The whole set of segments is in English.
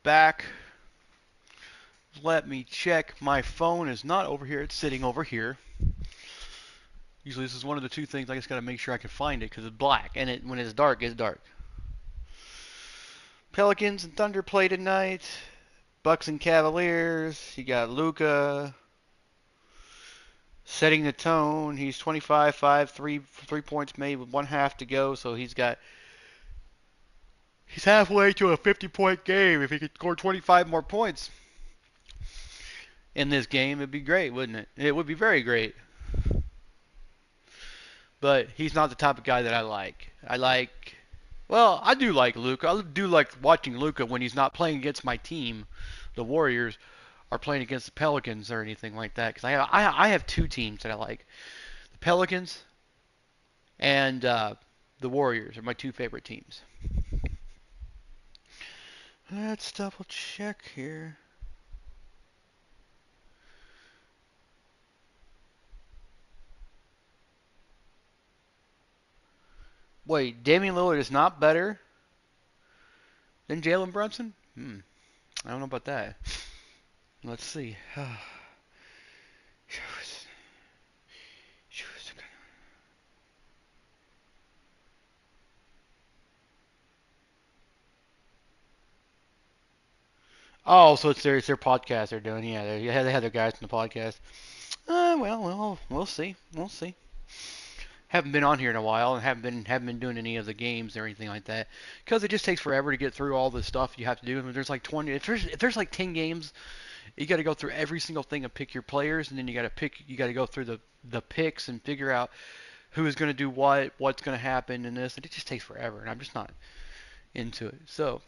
back. Let me check. My phone is not over here. It's sitting over here. Usually this is one of the two things. I just got to make sure I can find it because it's black. And when it's dark, it's dark. Pelicans and Thunder play tonight. Bucks and Cavaliers. You got Luka setting the tone. He's 25, 5, 3 points made with 1/2 to go. So he's halfway to a 50-point game. If he could score 25 more points in this game, it'd be great, wouldn't it? It would be very great. But he's not the type of guy that I like. Well, I do like Luka. I do like watching Luka when he's not playing against my team, the Warriors, or playing against the Pelicans or anything like that. Because I have two teams that I like. The Pelicans and the Warriors are my two favorite teams. Let's double check here. Wait, Damian Lillard is not better than Jalen Brunson? I don't know about that. Let's see. Oh, so it's their podcast they're doing. Yeah, they had their guys from the podcast. Well, we'll see. We'll see. Haven't been on here in a while and haven't been doing any of the games or anything like that because it just takes forever to get through all the stuff you have to do. I mean, there's like 20. If there's like 10 games, you got to go through every single thing and pick your players, and then you got to go through the picks and figure out who is going to do what's going to happen in this, and it just takes forever, and I'm just not into it. So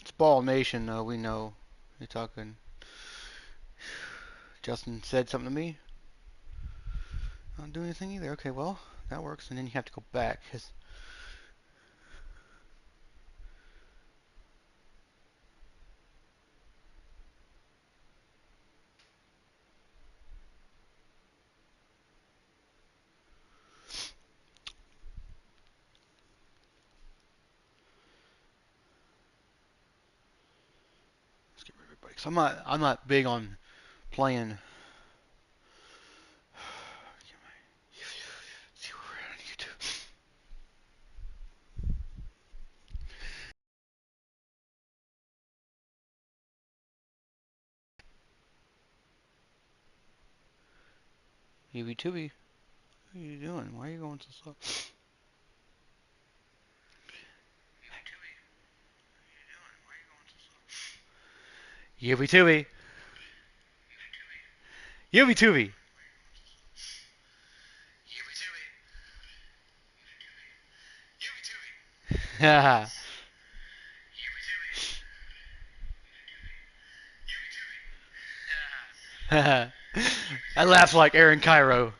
it's Ball Nation, though. We know you're talking. Justin said something to me. I don't do anything either. Okay, well, that works. And then you have to go back. Let's get rid of everybody. So I'm not big on playing. UV2B, what are you doing? Why are you going so slow? UV2B, UV2B. Haha. I laugh like Aaron Cairo.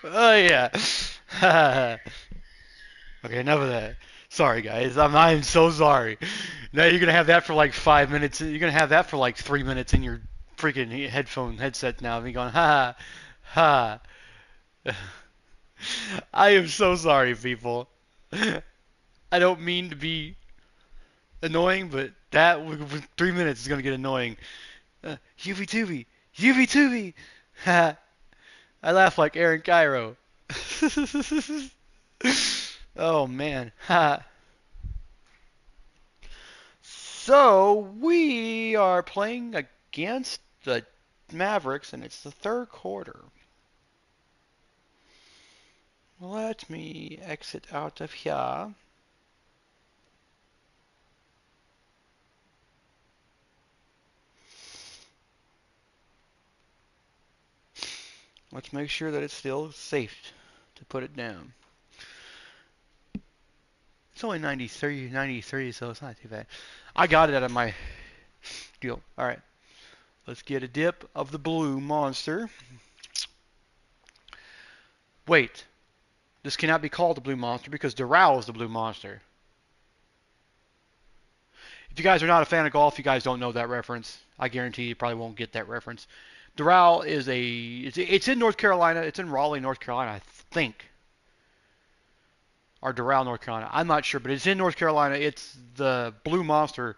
Oh yeah. Okay, enough of that. Sorry guys, I'm so sorry. Now you're gonna have that for like 5 minutes. You're gonna have that for like 3 minutes in your freaking headset now. Me going ha ha. I am so sorry, people. I don't mean to be annoying, but that with 3 minutes is gonna get annoying. UV2B, UV2B. Ha. I laugh like Aaron Cairo. Oh man. Ha. So we are playing against the Mavericks, and it's the third quarter. Let me exit out of here. Let's make sure that it's still safe to put it down. It's only 93, so it's not too bad. I got it out of my deal. All right. Let's get a dip of the blue monster. Wait. This cannot be called the blue monster because Doral is the blue monster. If you guys are not a fan of golf, you guys don't know that reference. I guarantee you probably won't get that reference. Doral is it's in North Carolina. It's in Raleigh, North Carolina, I think, or Doral, North Carolina. I'm not sure, but it's in North Carolina. It's the Blue Monster.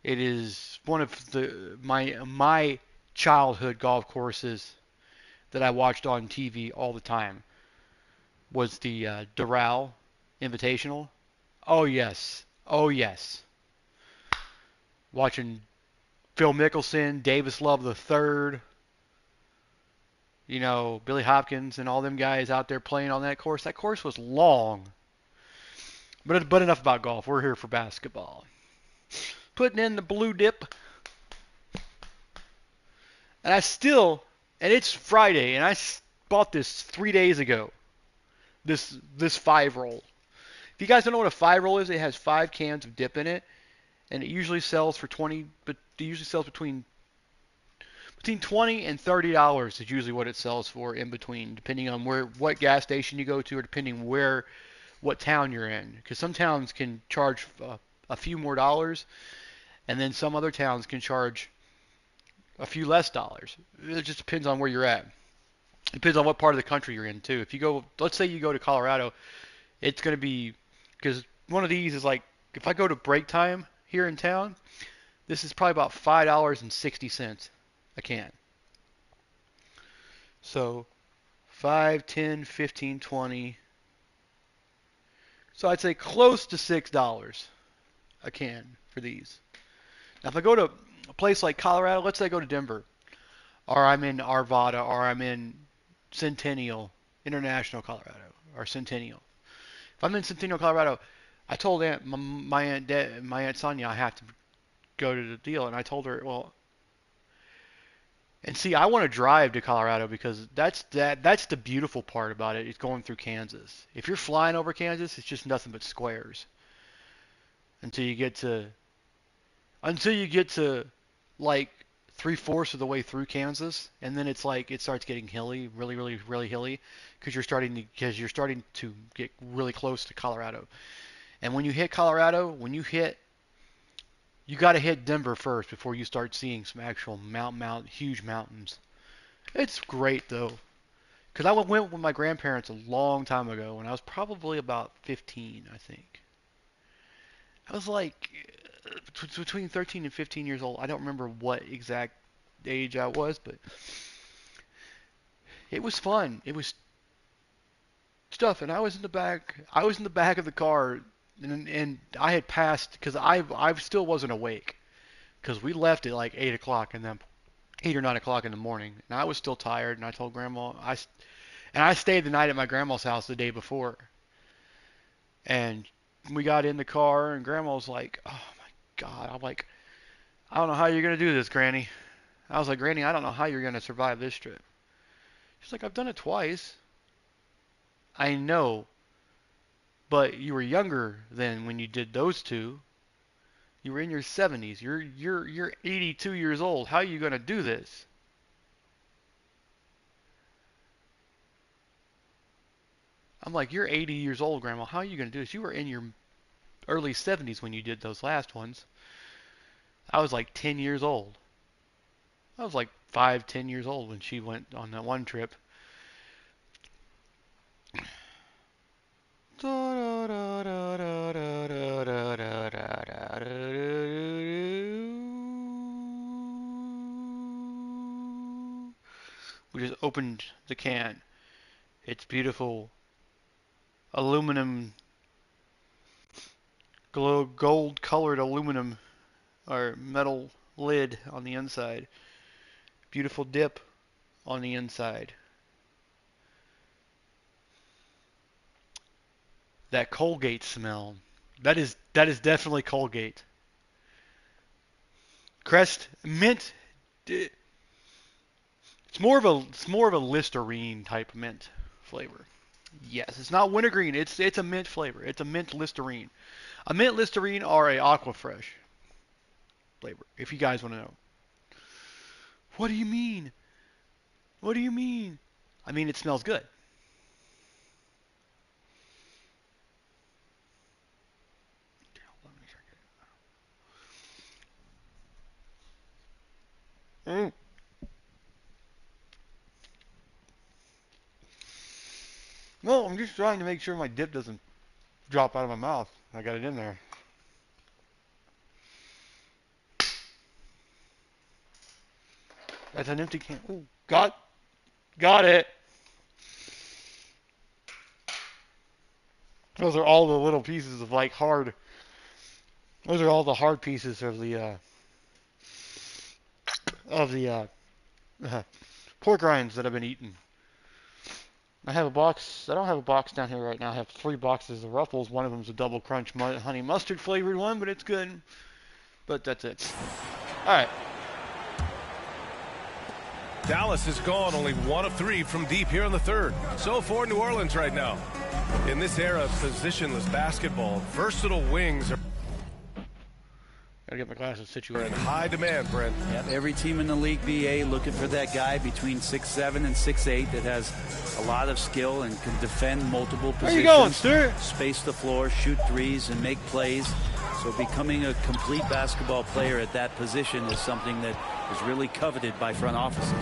It is one of my childhood golf courses that I watched on TV all the time. Was the Doral Invitational? Oh yes, oh yes. Watching Phil Mickelson, Davis Love the third, Billy Hopkins and all them guys out there playing on that course. That course was long. But enough about golf. We're here for basketball. Putting in the blue dip, and and it's Friday, and bought this 3 days ago. This 5 roll. If you guys don't know what a 5 roll is, it has 5 cans of dip in it, and it usually sells for 20. But it usually sells between $20 and $30 is usually what it sells for in between, depending on what gas station you go to, or depending what town you're in. Because some towns can charge a few more dollars, and then some other towns can charge a few less dollars. It just depends on where you're at. It depends on what part of the country you're in too. If you go, let's say you go to Colorado, it's going to be, because one of these is like, if I go to break time here in town, this is probably about $5.60 a can. So 5, 10, 15, 20. So I'd say close to $6 a can for these. Now if I go to a place like Colorado, let's say I go to Denver, or I'm in Arvada, or I'm in Centennial, International, Colorado, or Centennial. If I'm in Centennial, Colorado, I told my aunt Sonia I have to go to the deal, and I told her, well, and see, I want to drive to Colorado because that's the beautiful part about it. It's going through Kansas. If you're flying over Kansas, it's just nothing but squares until you get to like 3/4 of the way through Kansas, and then it's like it starts getting hilly, really, really, really hilly, because you're starting to get really close to Colorado. And when you hit Colorado, you got to hit Denver first before you start seeing some actual huge mountains. It's great though, because I went with my grandparents a long time ago when I was probably about 15, I think. I was like between 13 and 15 years old. I don't remember what exact age I was, but it was fun. It was stuff, and I was in the back. I was in the back of the car, and I had passed because I still wasn't awake because we left at like 8 o'clock, and then 8 or 9 o'clock in the morning, and I was still tired. And I told Grandma I stayed the night at my grandma's house the day before, and we got in the car, and Grandma was like, "Oh my God!" I'm like, "I don't know how you're gonna do this, Granny." I was like, "Granny, I don't know how you're gonna survive this trip." She's like, "I've done it twice." I know, but you were younger than when you did those two. You were in your 70s. You're 82 years old. How are you gonna do this? I'm like, "You're 80 years old, Grandma. How are you gonna do this? You were in your early 70s when you did those last ones." I was like 10 years old. I was like 5, 10 years old when she went on that one trip. We just opened the can. It's beautiful aluminum, gold colored aluminum or metal lid on the inside. Beautiful dip on the inside. That Colgate smell. That is definitely Colgate. Crest mint. It's more of a Listerine type mint flavor. Yes, it's not wintergreen. It's a mint flavor. It's a mint Listerine. A mint Listerine or a Aquafresh flavor. If you guys want to know. What do you mean? What do you mean? I mean it smells good. Mm. No, I'm just trying to make sure my dip doesn't drop out of my mouth. I got it in there. That's an empty can. Ooh, got it. Those are all the little pieces of like hard. Those are all the hard pieces of the pork rinds that I've been eating. I have a box. I don't have a box down here right now. I have 3 boxes of Ruffles. One of them's a double crunch honey mustard flavored one, but it's good. But that's it. All right. Dallas has gone only 1 of 3 from deep here in the third. So for New Orleans right now. In this era of positionless basketball, versatile wings are Gotta get my glasses situated. in high demand, Brent. Yep, every team in the league, BA, looking for that guy between 6'7" and 6'8" that has a lot of skill and can defend multiple positions. Where you going, Stuart? Space the floor, shoot threes, and make plays. So becoming a complete basketball player at that position is something that is really coveted by front offices.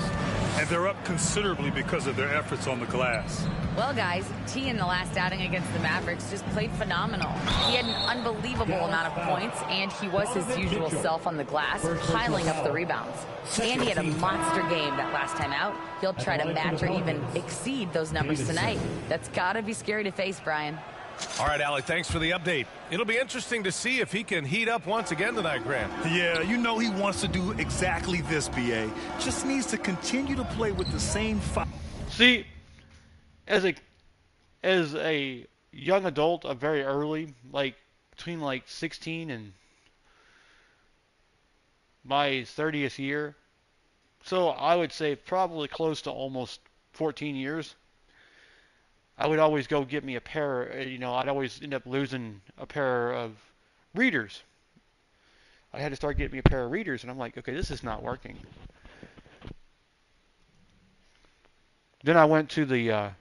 And they're up considerably because of their efforts on the glass. Well, guys, T in the last outing against the Mavericks just played phenomenal. He had an unbelievable amount of points, and he was his usual self on the glass, piling up the rebounds. And he had a monster game that last time out. He'll try to match or even exceed those numbers tonight. That's got to be scary to face, Brian. All right, Allie, thanks for the update. It'll be interesting to see if he can heat up once again tonight, Grant. Yeah, you know he wants to do exactly this, BA. Just needs to continue to play with the same fire. See, as a young adult, very early, like between like 16 and my 30th year, so I would say probably close to almost 14 years, I would always go get me a pair, I'd always end up losing a pair of readers. I had to start getting me a pair of readers, and I'm like, okay, this is not working. Then I went to the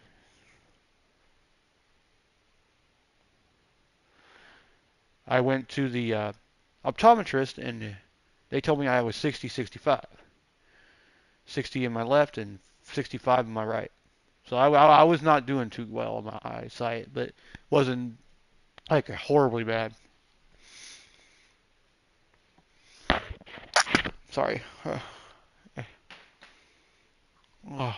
optometrist, and they told me I was 60-65. 60 in my left and 65 in my right. So I was not doing too well on my eyesight, but wasn't like horribly bad. Sorry. Oh.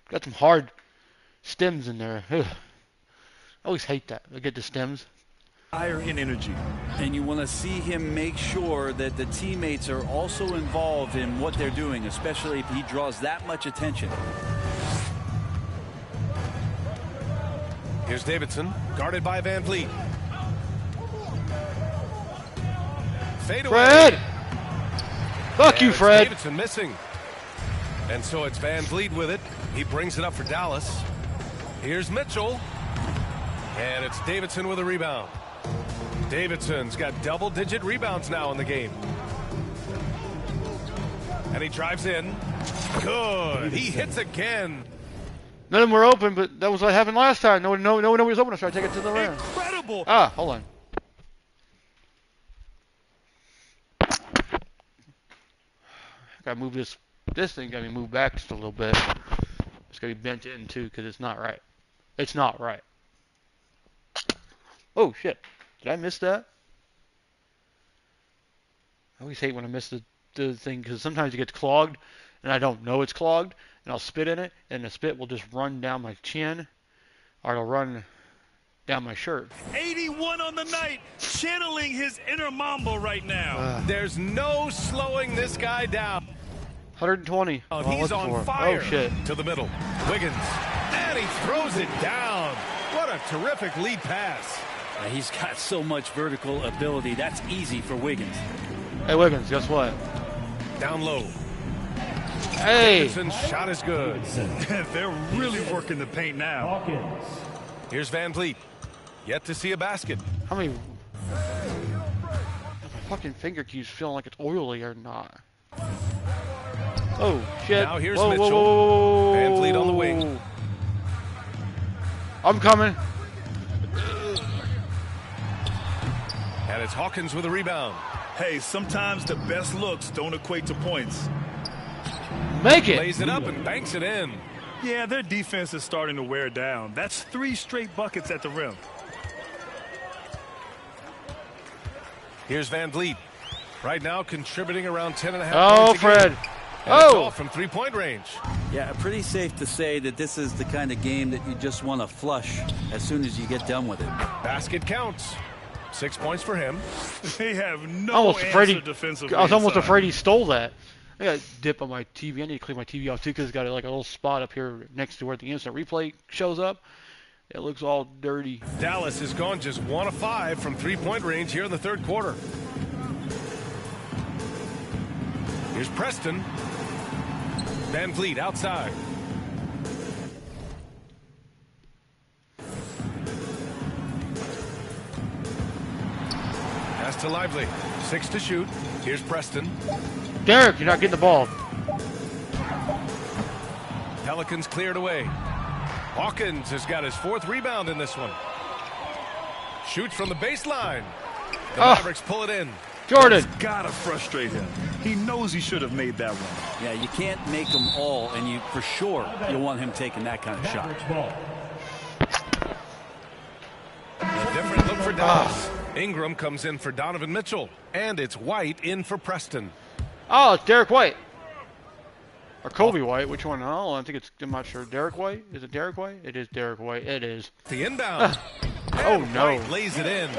Got some hard stems in there. Ugh. I always hate that. I get the stems. Higher in energy. And you want to see him make sure that the teammates are also involved in what they're doing, especially if he draws that much attention. Here's Davidson, guarded by Van Vliet. Fade away. Fred! Fuck you, it's Fred. Davidson missing. And so it's Van Vliet with it. He brings it up for Dallas. Here's Mitchell. And it's Davidson with a rebound. Davidson's got double-digit rebounds now in the game. And he drives in. Good. He hits again. None of them were open, but that was what happened last time. No one was open. I tried to take it to the rim. Incredible. Hold on. Gotta move this thing. Gotta be moved back just a little bit. It's gotta be bent in too, because it's not right. It's not right. Oh shit! Did I miss that? I always hate when I miss the thing, because sometimes it gets clogged, and I don't know it's clogged, and I'll spit in it, and the spit will just run down my chin, or it'll run down my shirt. 81 on the night, channeling his inner Mamba right now. There's no slowing this guy down. 120. Oh, he's on fire. Oh shit! To the middle, Wiggins, and he throws it down. What a terrific lead pass. He's got so much vertical ability. That's easy for Wiggins. Hey Wiggins, guess what? Down low. Hey! Davidson's shot is good. They're really working the paint now. Here's Van Vliet. Yet to see a basket. How many? My fucking finger keeps feeling like it's oily or not. Oh shit! Now here's whoa, Mitchell. Whoa, whoa, whoa, Van Vliet on the wing. I'm coming. And it's Hawkins with a rebound. Hey, sometimes the best looks don't equate to points. Make it. Lays it up and banks it in. Yeah, their defense is starting to wear down. That's 3 straight buckets at the rim. Here's Van Vliet. Right now contributing around 10.5 Oh, points a Fred. game. And it's Oh. all from three-point range. Yeah, pretty safe to say that this is the kind of game that you just want to flush as soon as you get done with it. Basket counts. 6 points for him. They have no Almost afraid answer defensively. I was almost inside. afraid he stole that. I got a dip on my TV. I need to clean my TV off too because it's got like a little spot up here next to where the instant replay shows up. It looks all dirty. Dallas has gone just 1 of 5 from three-point range here in the third quarter. Here's Preston. Van Vliet outside. Pass to Lively. 6 to shoot. Here's Preston. Derek, you're not getting the ball. Pelicans cleared away. Hawkins has got his 4th rebound in this one. Shoots from the baseline. The Mavericks pull it in. Jordan. It's gotta frustrate him. He knows he should have made that one. Yeah, you can't make them all, and you for sure you want him taking that kind of shot. A different look for Dallas. Ingram comes in for Donovan Mitchell. And it's White in for Preston. Oh, it's Derek White. Or Kobe White. Which one? Oh, I think it's, I'm not sure. Derek White? Is it Derek White? It is Derek White. It is. The inbound. Oh, And no. White lays it in.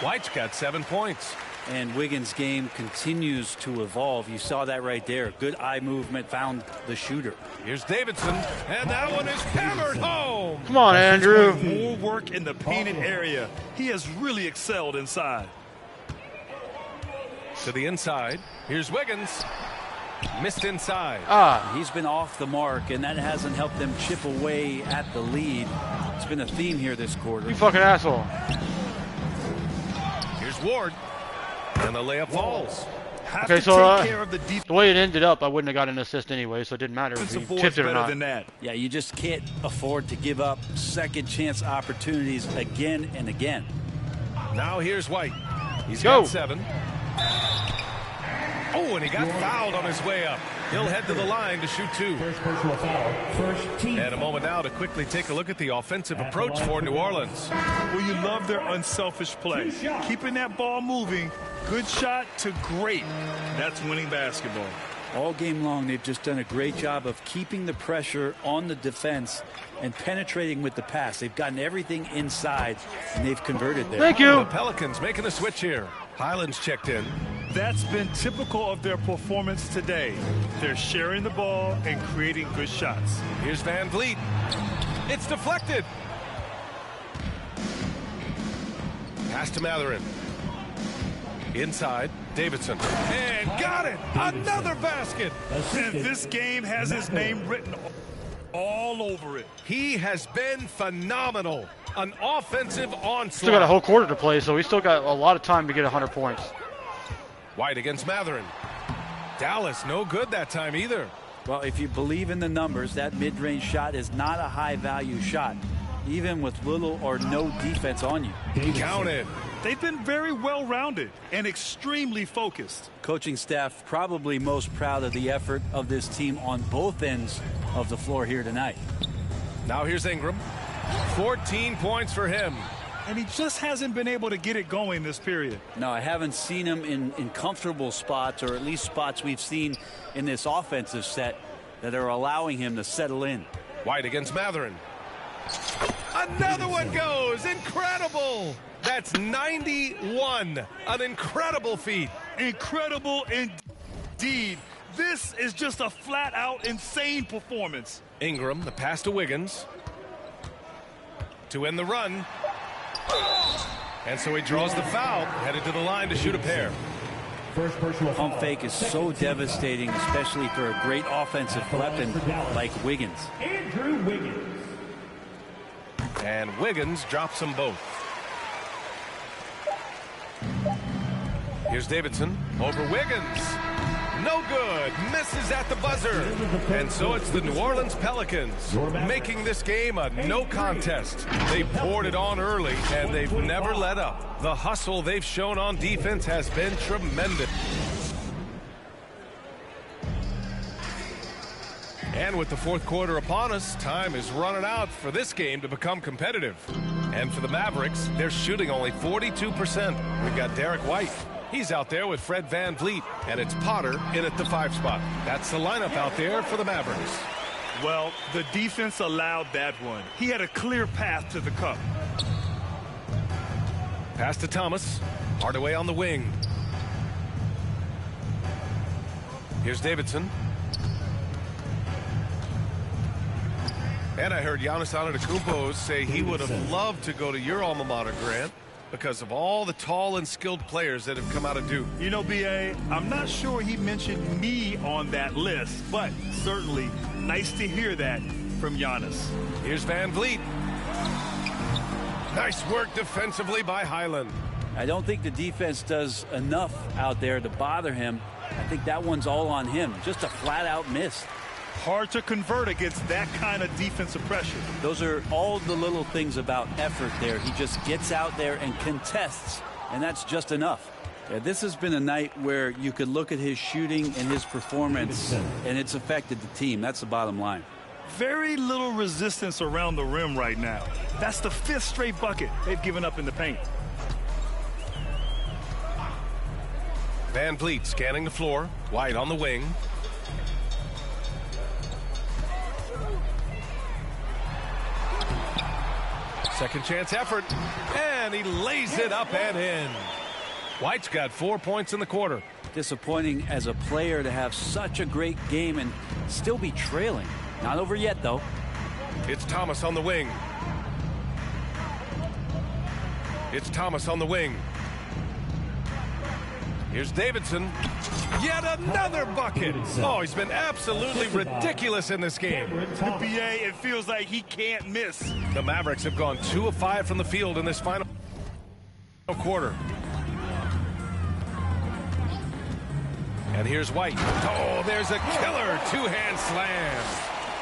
White's got 7 points. And Wiggins' game continues to evolve. You saw that right there. Good eye movement, found the shooter. Here's Davidson. And that one is hammered home. Come on, Andrew. More work in the painted area. He has really excelled inside. To the inside. Here's Wiggins. Missed inside. He's been off the mark, and that hasn't helped them chip away at the lead. It's been a theme here this quarter. You fucking asshole. Here's Ward. And the layup falls. Have Okay, to so take care of the the way it ended up, I wouldn't have got an assist anyway, so it didn't matter if defensive he boards tipped it or better not. than that. Yeah, you just can't afford to give up second chance opportunities again and again. Now here's White. He's Go. got 7. Oh, and he got fouled on his way up. He'll head to the line to shoot 2. First personal foul. First team. And a moment now to quickly take a look at the offensive approach for New Orleans. Well, you love their unselfish play. Keeping that ball moving, good shot to great. That's winning basketball. All game long, they've just done a great job of keeping the pressure on the defense and penetrating with the pass. They've gotten everything inside, and they've converted there. Thank The you. Pelicans making a switch here. Highlands checked in. That's been typical of their performance today. They're sharing the ball and creating good shots. Here's Van Vliet. It's deflected. Pass to Matherin. Inside, Davidson. And got it! Another basket! And this game has his name written all over it. He has been phenomenal. An offensive onslaught. Still got a whole quarter to play, so we still got a lot of time to get 100 points. White against Matherin. Dallas, no good that time either. Well, if you believe in the numbers, that mid-range shot is not a high-value shot, even with little or no defense on you. Counted. They've been very well-rounded and extremely focused. Coaching staff probably most proud of the effort of this team on both ends of the floor here tonight. Now here's Ingram. 14 points for him. And he just hasn't been able to get it going this period. No, I haven't seen him in comfortable spots, or at least spots we've seen in this offensive set that are allowing him to settle in. White against Matherin. Another one goes. Incredible. That's 91. An incredible feat. Incredible indeed. This is just a flat-out insane performance. Ingram, the pass to Wiggins. To end the run. And so he draws the foul, headed to the line to shoot a pair. First personal foul. Pump fake is so devastating, especially for a great offensive weapon like Wiggins. Andrew Wiggins. And Wiggins drops them both. Here's Davidson over Wiggins. No good. Misses at the buzzer. And so it's the New Orleans Pelicans making this game a no contest. They poured it on early, and they've never let up. The hustle they've shown on defense has been tremendous. And with the fourth quarter upon us, time is running out for this game to become competitive. And for the Mavericks, they're shooting only 42%. We've got Derek White. He's out there with Fred VanVleet, and it's Potter in at the 5 spot. That's the lineup out there for the Mavericks. Well, the defense allowed that one. He had a clear path to the cup. Pass to Thomas. Hardaway on the wing. Here's Davidson. And I heard Giannis Antetokounmpo say he would have loved to go to your alma mater, Grant, because of all the tall and skilled players that have come out of Duke. You know, B.A., I'm not sure he mentioned me on that list, but certainly nice to hear that from Giannis. Here's VanVleet. Nice work defensively by Highland. I don't think the defense does enough out there to bother him. I think that one's all on him. Just a flat-out miss. Hard to convert against that kind of defensive pressure. Those are all the little things about effort there. He just gets out there and contests, and that's just enough. Yeah, this has been a night where you could look at his shooting and his performance, and it's affected the team. That's the bottom line. Very little resistance around the rim right now. That's the 5th straight bucket they've given up in the paint. VanVleet scanning the floor. White on the wing. Second chance effort, and he lays it up and in. White's got 4 points in the quarter. Disappointing as a player to have such a great game and still be trailing. Not over yet, though. It's Thomas on the wing. It's Thomas on the wing. Here's Davidson. Yet another bucket. Oh, he's been absolutely ridiculous in this game. BA, it feels like he can't miss. The Mavericks have gone 2 of 5 from the field in this final quarter. And here's White. Oh, there's a killer 2-hand slam.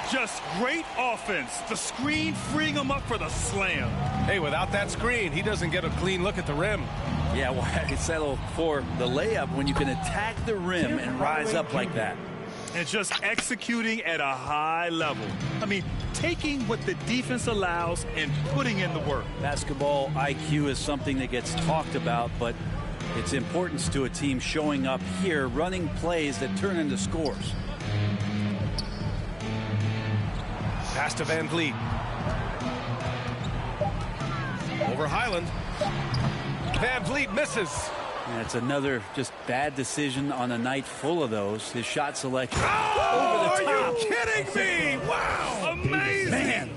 Just great offense. The screen freeing him up for the slam. Hey, without that screen, he doesn't get a clean look at the rim. Yeah, why settle for the layup when you can attack the rim and rise up like that? And just executing at a high level. I mean, taking what the defense allows and putting in the work. Basketball IQ is something that gets talked about, but its importance to a team showing up here, running plays that turn into scores. Pass to VanVleet. Over Highland. VanVleet misses. That's another just bad decision on a night full of those. His shot selection. Oh, over the top. Are you kidding me? Wow. Amazing. Man.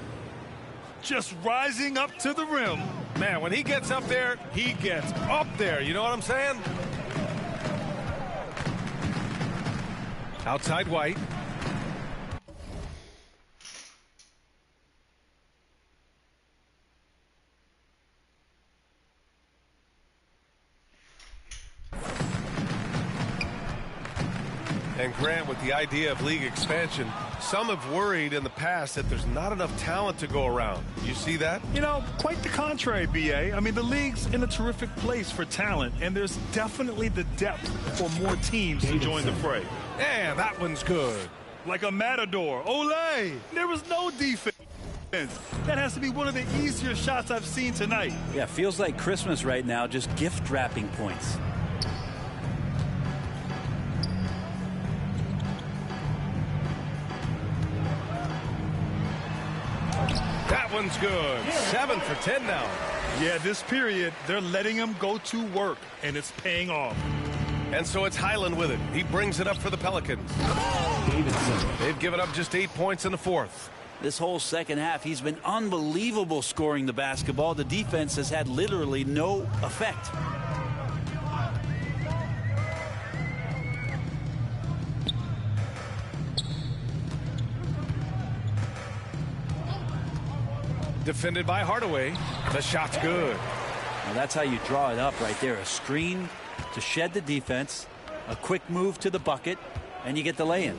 Just rising up to the rim. Man, when he gets up there, he gets up there. You know what I'm saying? Outside White. And Grant, with the idea of league expansion, some have worried in the past that there's not enough talent to go around. You see that? You know, quite the contrary, B.A. I mean, the league's in a terrific place for talent, and there's definitely the depth for more teams to join the fray. Yeah, that one's good. Like a matador. Ole! There was no defense. That has to be one of the easier shots I've seen tonight. Yeah, feels like Christmas right now, just gift wrapping points. That one's good. 7 for 10 now. Yeah, this period, they're letting him go to work, and it's paying off. And so it's Highland with it. He brings it up for the Pelicans. They've given up just 8 points in the fourth. This whole second half, he's been unbelievable scoring the basketball. The defense has had literally no effect. Defended by Hardaway. The shot's good. Now that's how you draw it up right there. A screen to shed the defense, A quick move to the bucket, and you get the lay-in.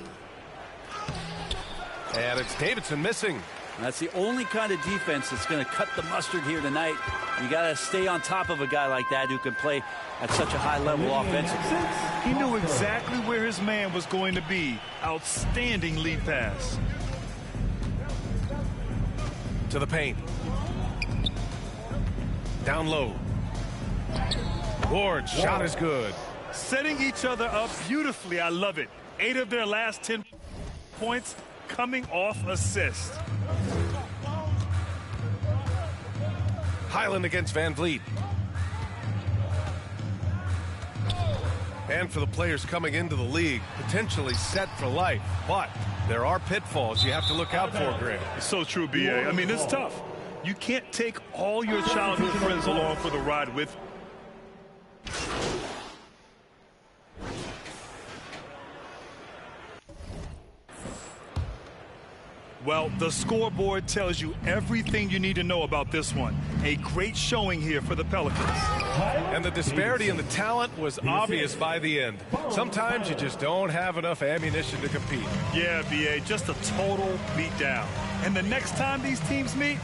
And it's Davidson missing. That's the only kind of defense that's going to cut the mustard here tonight. You got to stay on top of a guy like that who can play at such a high level offensively. He knew exactly where his man was going to be. Outstanding lead pass. To the paint. Down low. Ward's shot is good. Setting each other up beautifully. I love it. 8 of their last 10 points coming off assist. Highland against Van Vliet. And for the players coming into the league, potentially set for life. But there are pitfalls you have to look out for, Greg. So true, B.A. I mean, it's tough. You can't take all your childhood friends along for the ride with. Well, the scoreboard tells you everything you need to know about this one. A great showing here for the Pelicans. And the disparity in the talent was obvious by the end. Sometimes you just don't have enough ammunition to compete. Yeah, B.A., just a total beatdown. And the next time these teams meet,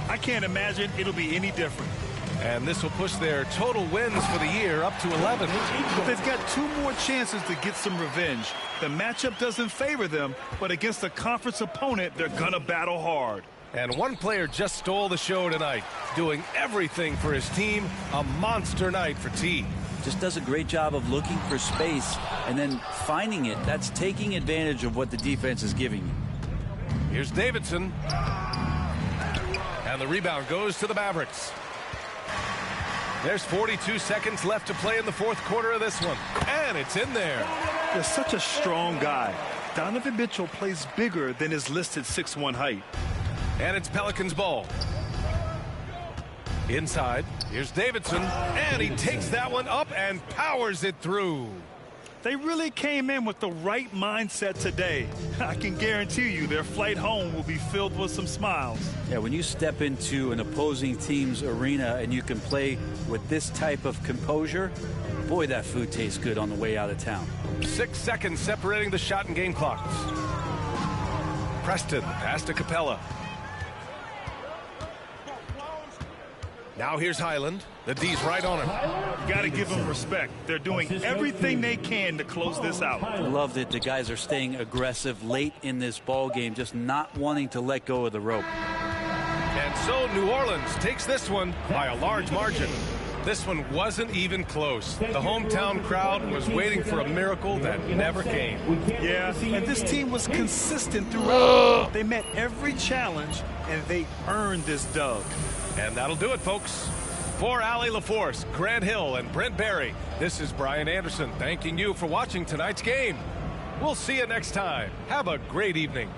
I can't imagine it'll be any different. And this will push their total wins for the year up to 11. But they've got 2 more chances to get some revenge. The matchup doesn't favor them, but against a conference opponent, they're gonna battle hard. And one player just stole the show tonight, doing everything for his team. A monster night for T. Just does a great job of looking for space and then finding it. That's taking advantage of what the defense is giving you. Here's Davidson. And the rebound goes to the Mavericks. There's 42 seconds left to play in the 4th quarter of this one. And it's in there. They're such a strong guy. Donovan Mitchell plays bigger than his listed 6'1" height. And it's Pelicans ball. Inside, here's Davidson. And he takes that one up and powers it through. They really came in with the right mindset today. I can guarantee you their flight home will be filled with some smiles. Yeah, when you step into an opposing team's arena and you can play with this type of composure, boy, that food tastes good on the way out of town. 6 seconds separating the shot and game clocks. Preston pass to Capella. Now here's Highland. The D's right on him. You got to give them respect. They're doing everything they can to close this out. I love that the guys are staying aggressive late in this ball game, just not wanting to let go of the rope. And so New Orleans takes this one by a large margin. This one wasn't even close. The hometown crowd was waiting for a miracle that never came. Yeah, and this team was consistent throughout. They met every challenge, and they earned this dub. And that'll do it, folks. For Allie LaForce, Grant Hill, and Brent Barry, this is Brian Anderson thanking you for watching tonight's game. We'll see you next time. Have a great evening.